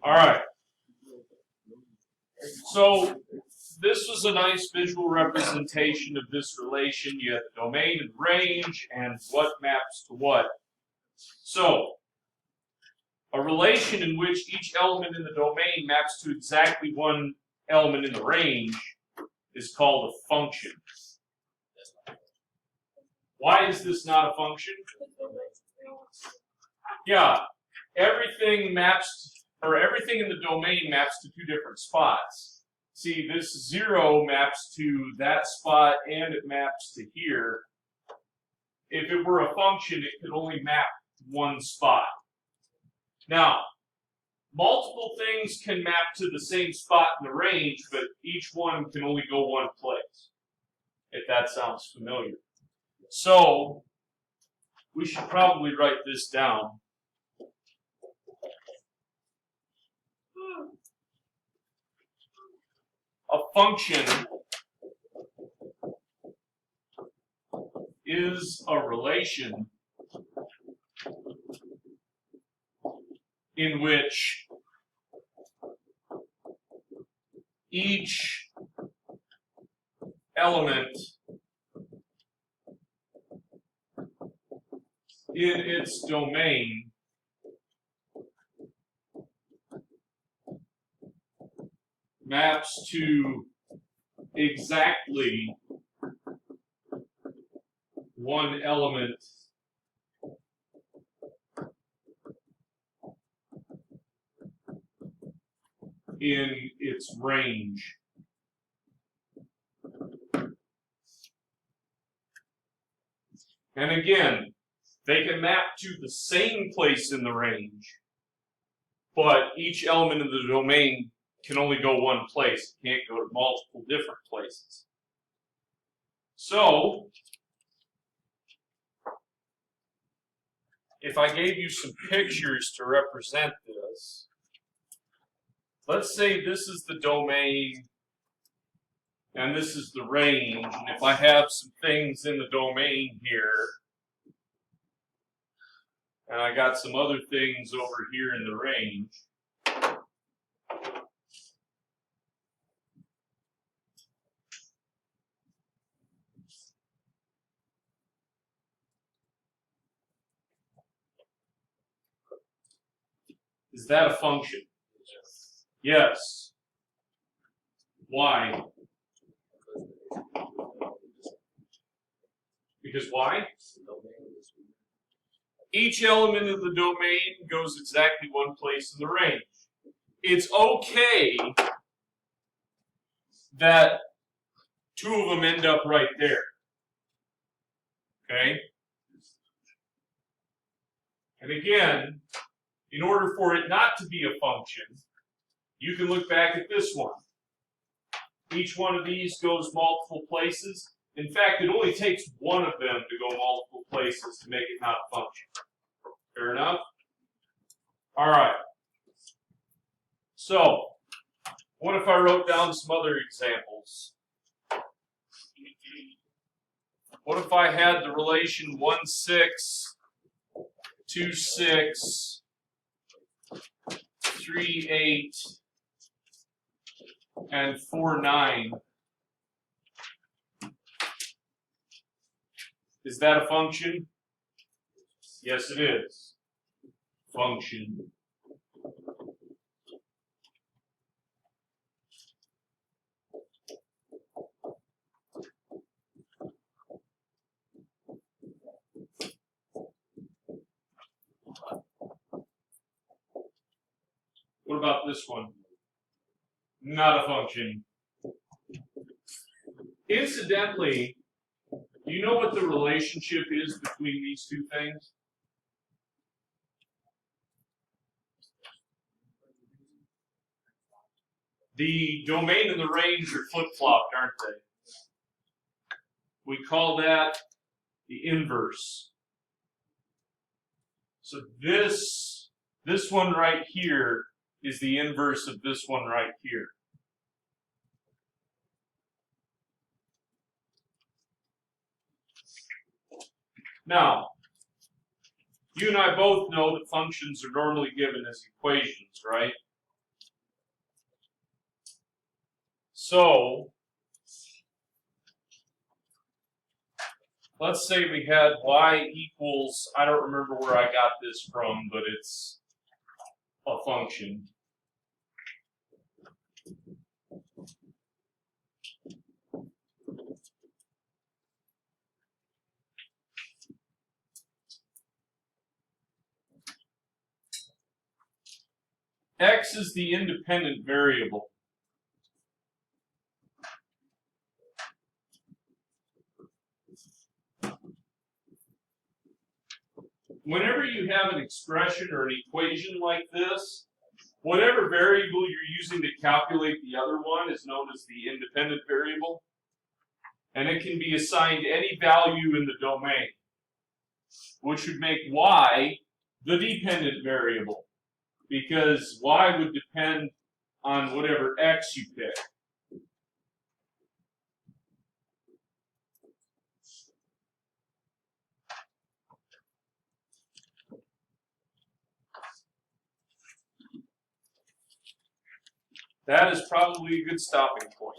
All right. So this was a nice visual representation of this relation. You have the domain and range and what maps to what. So a relation in which each element in the domain maps to exactly one element in the range is called a function. Why is this not a function? Yeah, everything maps, or everything in the domain maps to two different spots. See, this 0 maps to that spot and it maps to here. If it were a function, it could only map to one spot. Now, multiple things can map to the same spot in the range, but each one can only go one place, if that sounds familiar. So, we should probably write this down. A function is a relation in which each element in its domain maps to exactly one element in its range. And again, they can map to the same place in the range, but each element in the domain can only go one place. It can't go to multiple different places. So, if I gave you some pictures to represent this, let's say this is the domain and this is the range, and if I have some things in the domain here, and I got some other things over here in the range, is that a function? Yes. Why? Because why? Each element of the domain goes exactly one place in the range. It's okay that two of them end up right there. Okay? And again, in order for it not to be a function, you can look back at this one. Each one of these goes multiple places. In fact, it only takes one of them to go multiple places to make it not a function. Fair enough? All right. So, what if I wrote down some other examples? What if I had the relation 1, 6, 2, 6, 3, 8, and 4, 9? Is that a function? Yes, it is. Function. What about this one? Not a function. Incidentally, do you know what the relationship is between these two things? The domain and the range are flip-flopped, aren't they? We call that the inverse. So this one right here is the inverse of this one right here. Now, you and I both know that functions are normally given as equations, right? So let's say we had y equals, I don't remember where I got this from, but it's a function. X is the independent variable. Whenever you have an expression or an equation like this, whatever variable you're using to calculate the other one is known as the independent variable, and it can be assigned any value in the domain, which would make y the dependent variable, because y would depend on whatever x you pick. That is probably a good stopping point.